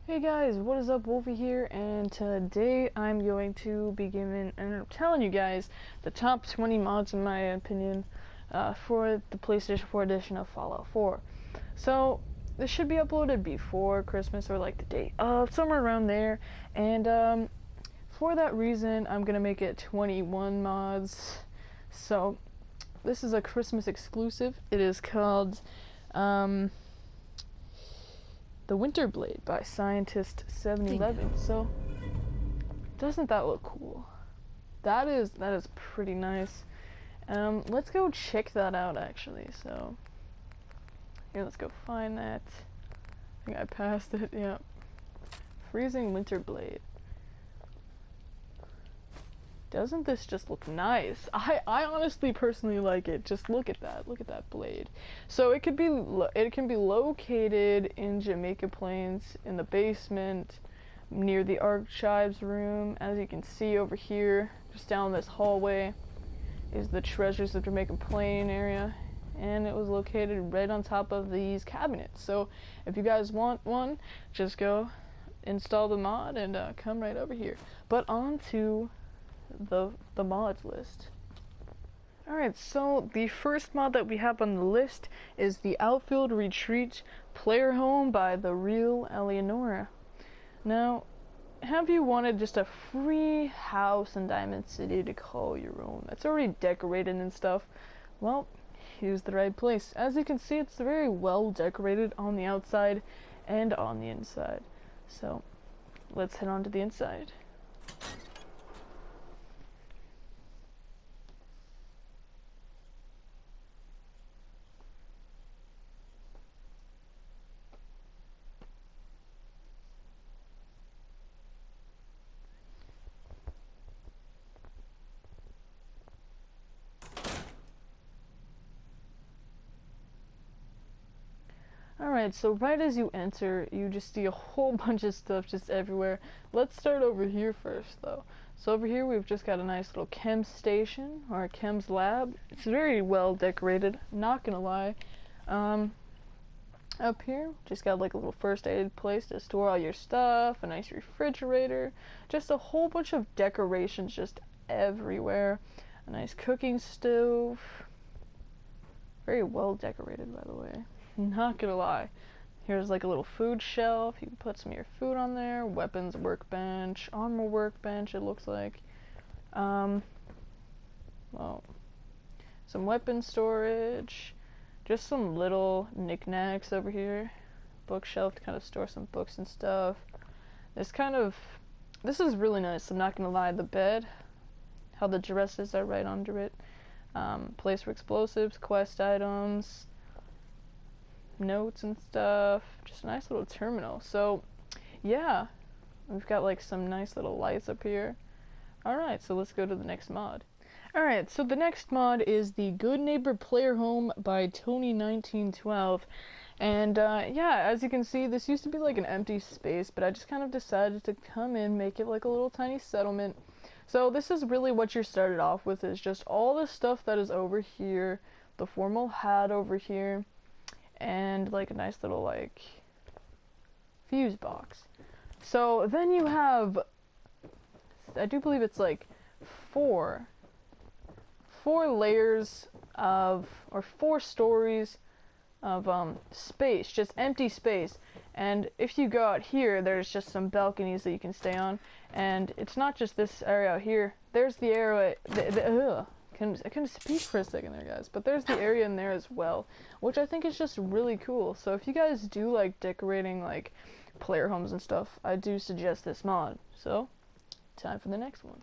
Hey guys, what is up? Wolfie here, and today I'm going to be telling you guys the top 20 mods in my opinion for the PlayStation 4 edition of Fallout 4. So this should be uploaded before Christmas or like the day of, somewhere around there, and for that reason I'm gonna make it 21 mods. So this is a Christmas exclusive. It is called The Winter Blade by Scientist 711. So doesn't that look cool? That is pretty nice. Let's go check that out actually. So here, let's go find that. I think I passed it. Yeah. Freezing Winter Blade. Doesn't this just look nice? I honestly personally like it. Just look at that. Look at that blade. So it can be located in Jamaica Plains in the basement near the archives room. As you can see over here, just down this hallway is the Treasures of Jamaica Plain area, and it was located right on top of these cabinets. So if you guys want one, just go install the mod and come right over here. But on to the mods list. Alright, so the first mod that we have on the list is the Outfield Retreat Player Home by the Real Eleonora. Now, have you wanted just a free house in Diamond City to call your own that's already decorated and stuff? Well, here's the right place. As you can see, it's very well decorated on the outside and on the inside. So let's head on to the inside. Alright, so right as you enter, you just see a whole bunch of stuff just everywhere. Let's start over here first, though. So over here we've just got a nice little chem station, or a chem's lab. It's very well decorated, not gonna lie. Up here, just got like a little first aid place to store all your stuff, a nice refrigerator, just a whole bunch of decorations just everywhere. A nice cooking stove. Very well decorated, by the way. Not gonna lie. Here's like a little food shelf. You can put some of your food on there. Weapons workbench, armor workbench, it looks like. Well, some weapon storage. Just some little knickknacks over here. Bookshelf to kind of store some books and stuff. This is really nice, I'm not gonna lie. The bed, how the dresses are right under it. Place for explosives, quest items, notes and stuff. Just a nice little terminal. So yeah, we've got like some nice little lights up here. Alright, so let's go to the next mod. Alright, so the next mod is the Good Neighbor Player Home by Tony1912. And yeah, as you can see, this used to be like an empty space, but I just kind of decided to come in, make it like a little tiny settlement. So this is really what you're started off with, is just all the stuff that is over here, the formal hat over here, and like a nice little like fuse box. So then you have, I do believe it's like four layers of, or 4 stories of space, just empty space. And if you go out here, there's just some balconies that you can stay on, and it's not just this area out here. There's the area, I couldn't speak for a second there, guys, but there's the area in there as well, which I think is just really cool. So if you guys do like decorating like player homes and stuff, I do suggest this mod. So time for the next one.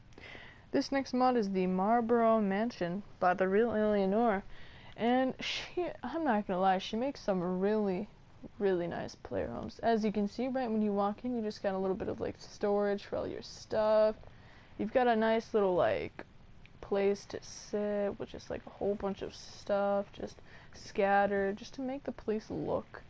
This next mod is the Marlborough Mansion by the Real Eleonora, and I'm not gonna lie, she makes some really nice player homes. As you can see, right when you walk in, you just got a little bit of like storage for all your stuff. You've got a nice little like place to sit with just like a whole bunch of stuff just scattered, just to make the place look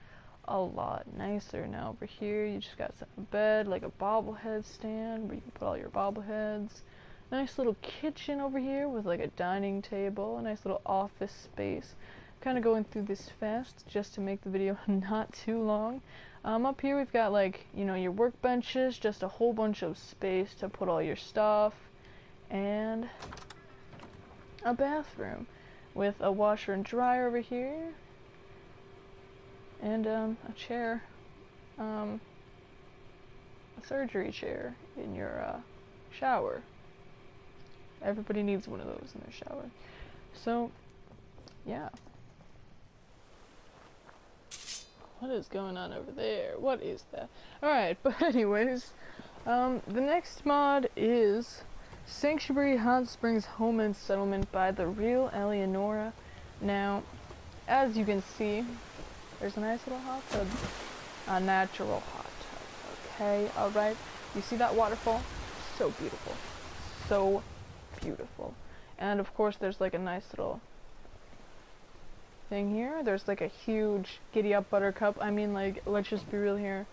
a lot nicer. Now over here you just got a bed, like a bobblehead stand where you can put all your bobbleheads. Nice little kitchen over here with like a dining table, a nice little office space. Kind of going through this fast just to make the video not too long. Up here we've got like, you know, your workbenches, just a whole bunch of space to put all your stuff, and a bathroom with a washer and dryer over here, and a chair, a surgery chair in your shower. Everybody needs one of those in their shower. So, yeah. What is going on over there? What is that? Alright, but anyways, the next mod is Sanctuary Hot Springs Home and Settlement by the Real Eleonora. Now, as you can see, there's a nice little hot tub. A natural hot tub. Okay, alright. You see that waterfall? So beautiful. So beautiful. And of course there's like a nice little thing here. There's like a huge giddy up buttercup. I mean, like, let's just be real here.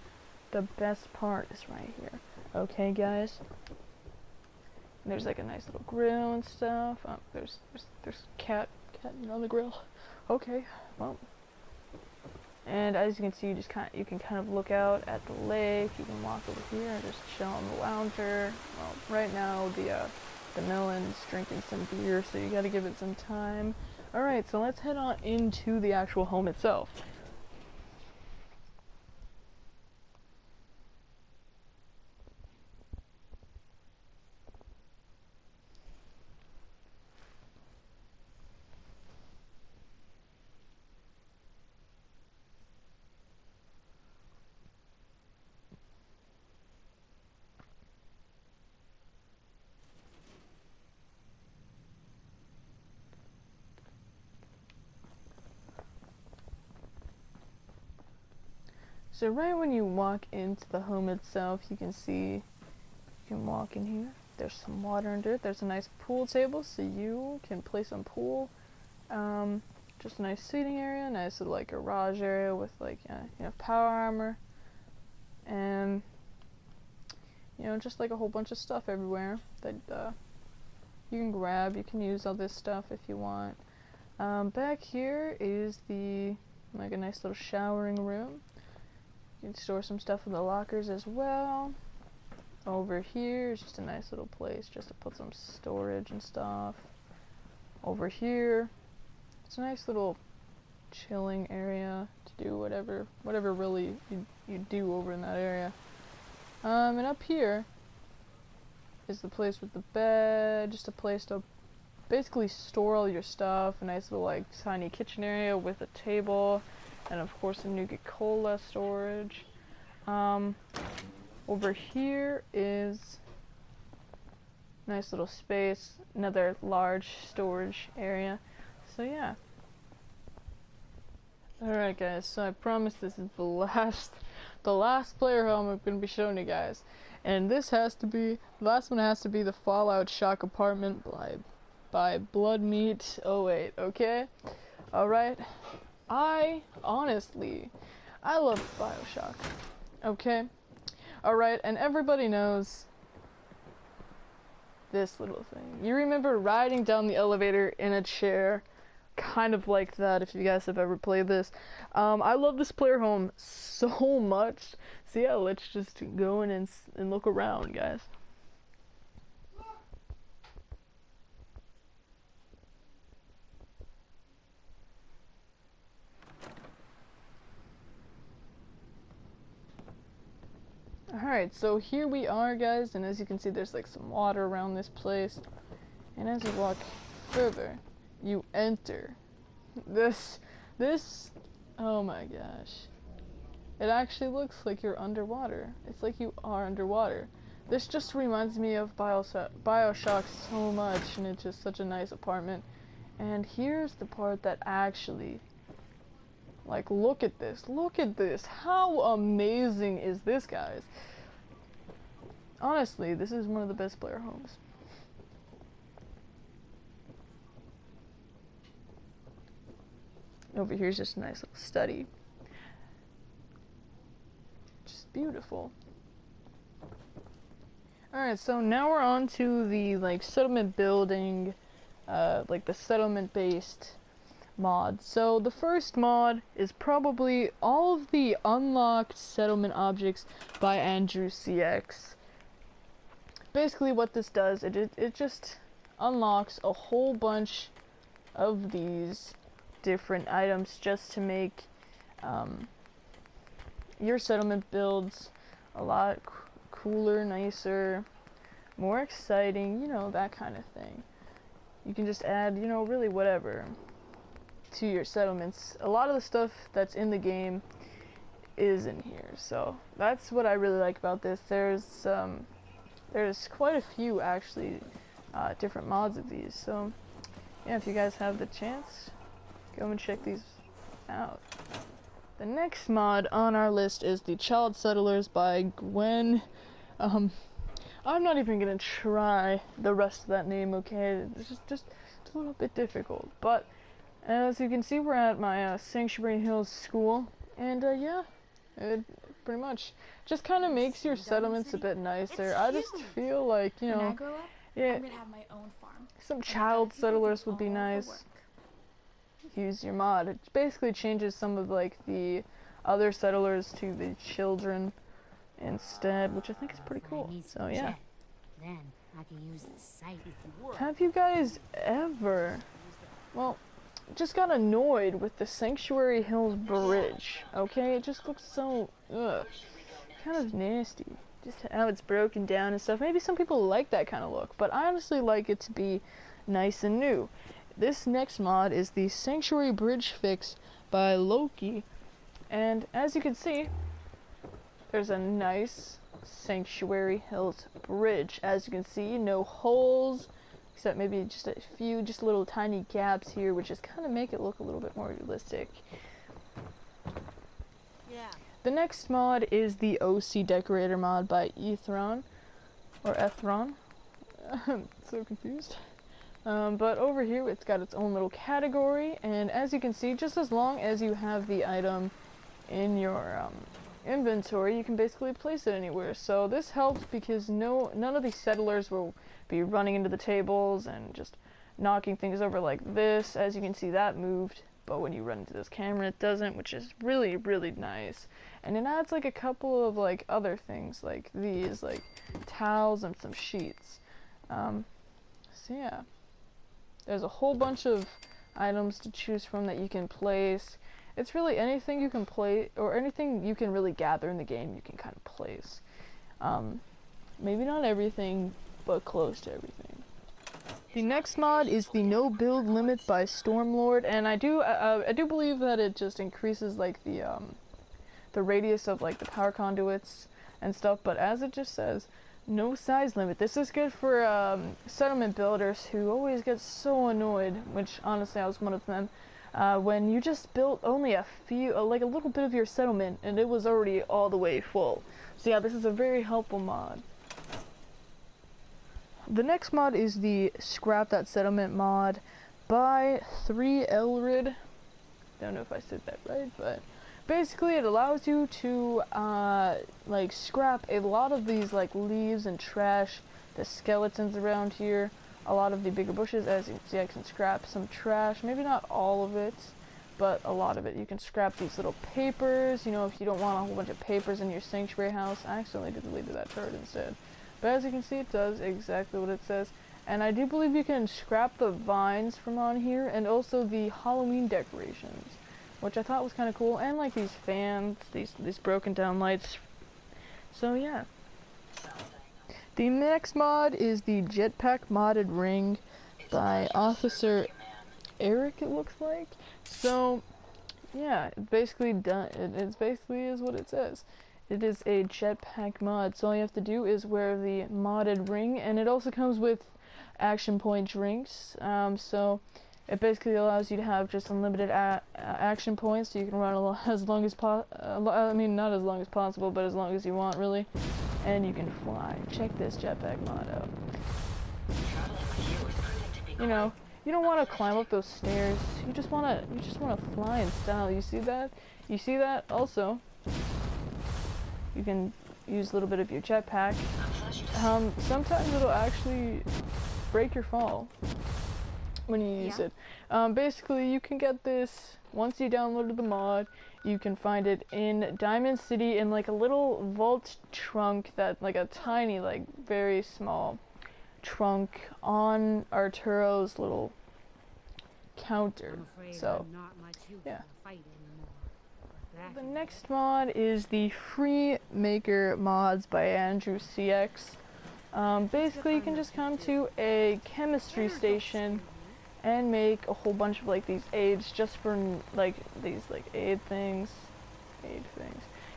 The best part is right here. Okay, guys? And there's like a nice little grill and stuff. Oh, there's cat on the grill. Okay, well. And as you can see, you can kind of look out at the lake. You can walk over here and just chill on the lounger. Well, right now the melon's drinking some beer, so you gotta give it some time. Alright, so let's head on into the actual home itself. So right when you walk into the home itself, you can walk in here. There's some water under it. There's a nice pool table, so you can play some pool. Just a nice seating area, nice little like garage area with like you know, power armor, and you know, just like a whole bunch of stuff everywhere that you can grab. You can use all this stuff if you want. Back here is like a nice little showering room. You can store some stuff in the lockers as well. Over here is just a nice little place just to put some storage and stuff. Over here, it's a nice little chilling area to do whatever really you do over in that area. And up here is the place with the bed, just a place to basically store all your stuff. A nice little like tiny kitchen area with a table. And of course a Nuka-Cola storage. Over here is nice little space, another large storage area. So yeah. Alright guys, so I promise this is the last player home I'm gonna be showing you guys. And this has to be, the last one has to be the Fallout Shock Apartment by Blood Meat 08, okay? Alright. Honestly, I love BioShock, okay? Alright, and everybody knows this little thing. You remember riding down the elevator in a chair, kind of like that, if you guys have ever played this. I love this player home so much. So yeah, let's just go in and look around, guys. Alright, so here we are, guys, and as you can see, there's like some water around this place. And as you walk further, you enter this, oh my gosh. It actually looks like you're underwater. It's like you are underwater. This just reminds me of BioShock so much, and it's just such a nice apartment. And here's the part that actually, like, look at this. How amazing is this, guys? Honestly, this is one of the best player homes. Over here's just a nice little study. Just beautiful. Alright, so now we're on to the, like, settlement building, like the settlement-based mods. So the first mod is probably all of the unlocked settlement objects by Andrew CX. Basically what this does, it just unlocks a whole bunch of these different items just to make your settlement builds a lot cooler, nicer, more exciting, you know, that kind of thing. You can just add, you know, really whatever to your settlements. A lot of the stuff that's in the game is in here, so that's what I really like about this. There's quite a few actually different mods of these, so yeah, if you guys have the chance, go and check these out. The next mod on our list is the Child Settlers by Gwen. I'm not even gonna try the rest of that name, okay? It's just a little bit difficult. But as you can see, we're at my Sanctuary Hills school, and yeah, it pretty much just kind of makes your settlements a bit nicer. I just feel like, you know, when I grow up, yeah, I'm gonna have my own farm. some child settlers would be nice. Use your mod. It basically changes some of like the other settlers to the children instead, which I think is pretty cool. So yeah. Then I can use the site if you work. Have you guys ever, well, just got annoyed with the Sanctuary Hills bridge? Okay, it just looks so kind of nasty. Just how it's broken down and stuff. Maybe some people like that kind of look, but I honestly like it to be nice and new. This next mod is the Sanctuary Bridge Fix by Loki, and as you can see, there's a nice Sanctuary Hills bridge. As you can see, no holes, except maybe just a few, just little tiny gaps here, which just kind of make it look a little bit more realistic. Yeah. The next mod is the OC Decorator mod by Ethron, or Ethron. I'm so confused. But over here it's got its own little category, and as you can see, just as long as you have the item in your inventory, you can basically place it anywhere. So this helps because none of these settlers will be running into the tables and just knocking things over like this. As you can see, that moved, but when you run into this camera it doesn't, which is really, really nice. And it adds like a couple of like other things like these, like towels and some sheets. So yeah. There's a whole bunch of items to choose from that you can place. It's really anything you can play, or anything you can really gather in the game you can kind of place. Maybe not everything, but close to everything. The next mod is the No Build Limit by Stormlord, and I do believe that it just increases like the radius of like the power conduits and stuff, but as it just says, no size limit. This is good for settlement builders who always get so annoyed, which honestly I was one of them, when you just built only a few, like a little bit of your settlement and it was already all the way full. So yeah, this is a very helpful mod. The next mod is the Scrap That Settlement mod by 3 Elrid. Don't know if I said that right, but basically it allows you to like scrap a lot of these like leaves and trash, the skeletons around here, a lot of the bigger bushes. As you can see, I can scrap some trash, maybe not all of it, but a lot of it. You can scrap these little papers, you know, if you don't want a whole bunch of papers in your sanctuary house. I accidentally deleted that chart instead. But as you can see, it does exactly what it says. And I do believe you can scrap the vines from on here, and also the Halloween decorations, which I thought was kind of cool, and like these fans, these broken down lights. So yeah. The next mod is the Jetpack Modded Ring by Officer Eric, it looks like. So yeah, it basically basically is what it says. It is a jetpack mod, so all you have to do is wear the modded ring, and it also comes with action point drinks. So it basically allows you to have just unlimited action points, so you can run as long as I mean, not as long as possible, but as long as you want, really. And you can fly. Check this jetpack mod out. You know, you don't want to climb up those stairs. You just want to fly in style. You see that? You see that? Also, you can use a little bit of your jetpack. Sometimes it'll actually break your fall. when you use Yeah. it. Basically, you can get this once you downloaded the mod. You can find it in Diamond City in like a little vault trunk that, like a tiny, like very small trunk on Arturo's little counter. I'm afraid So, I'm not much use yeah. in the fight anymore. But The back in next mod is the Free Maker Mods by Andrew CX. Basically, you can just come to a chemistry station and make a whole bunch of like these aids just for like these like aid things.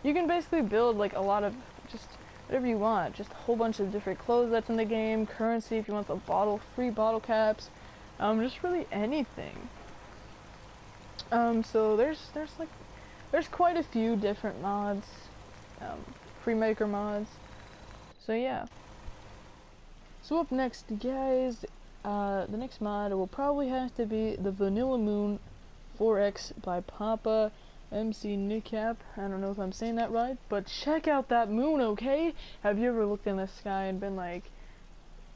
You can basically build like a lot of just whatever you want, just a whole bunch of different clothes that's in the game, currency if you want the free bottle caps, just really anything. So there's quite a few different mods, free maker mods. So yeah. So up next, guys, the next mod will probably have to be the Vanilla Moon 4X by Papa MC Nickap. I don't know if I'm saying that right, but check out that moon, okay? Have you ever looked in the sky and been like,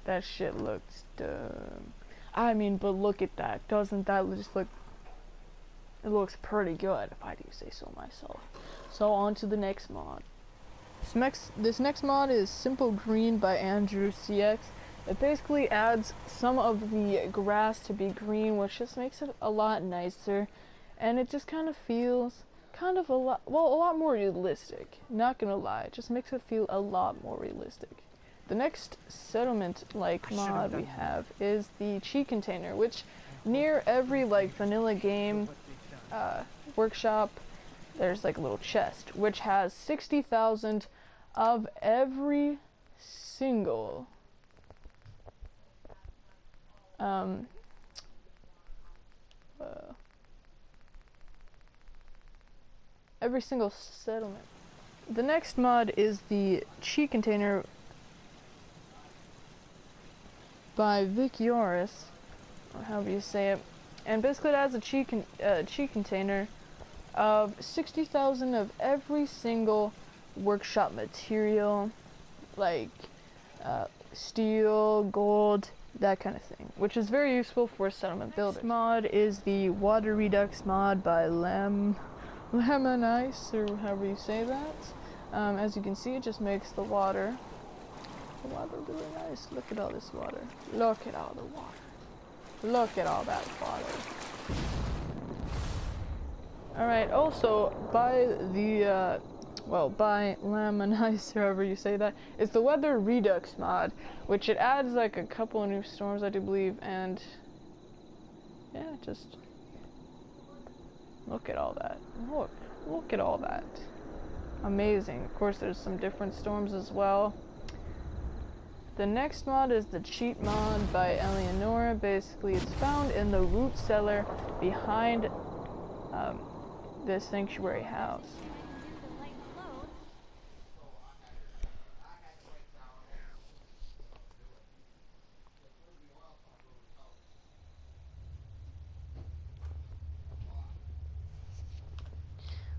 that shit looks dumb? I mean, but look at that. Doesn't that just look... It looks pretty good, if I do say so myself. So on to the next mod. This next mod is Simple Green by Andrew CX. It basically adds some of the grass to be green, which just makes it a lot nicer. And it just kind of feels a lot more realistic. Not gonna lie, it just makes it feel a lot more realistic. The next settlement-like mod we have is the cheat container, which near every like vanilla game workshop, there's like a little chest, which has 60,000 of every single every single settlement. The next mod is the cheat container by Vic Yoris, or however you say it, and basically it has a cheat container of 60,000 of every single workshop material, like steel, gold, that kind of thing, which is very useful for settlement builders. Next mod is the Water Redux mod by Lemon Ice, or however you say that. As you can see, it just makes the water really nice. Look at all this water. Look at all the water. Look at all that water. Alright, also, by the, by Lemon Ice, however you say that, is the Weather Redux mod, which it adds like a couple of new storms, I do believe, and yeah, just look at all that. Look at all that. Amazing. Of course, there's some different storms as well. The next mod is the Cheat mod by Eleonora. Basically, it's found in the root cellar behind this sanctuary house.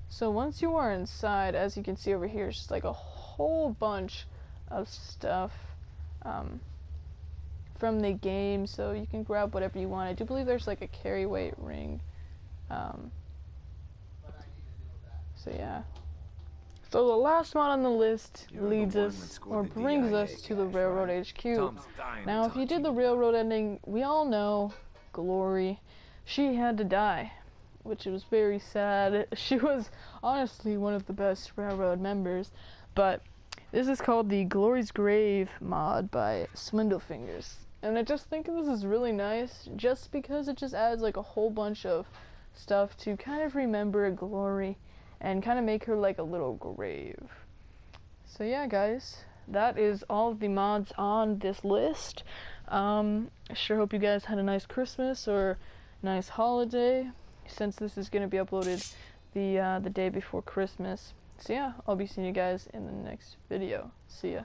So once you are inside, as you can see over here, it's just like a whole bunch of stuff from the game, so you can grab whatever you want. I do believe there's like a carry weight ring. So yeah. So the last mod on the list leads us, or brings us to the Railroad HQ. Now if you did the Railroad ending, we all know Glory. She had to die, which was very sad. She was honestly one of the best Railroad members, but this is called the Glory's Grave mod by Swindlefingers. And I just think this is really nice, just because it just adds like a whole bunch of stuff to kind of remember Glory and kind of make her like a little grave. So yeah, guys, that is all of the mods on this list. I sure hope you guys had a nice Christmas or nice holiday, since this is going to be uploaded the day before Christmas. So yeah, I'll be seeing you guys in the next video. See ya.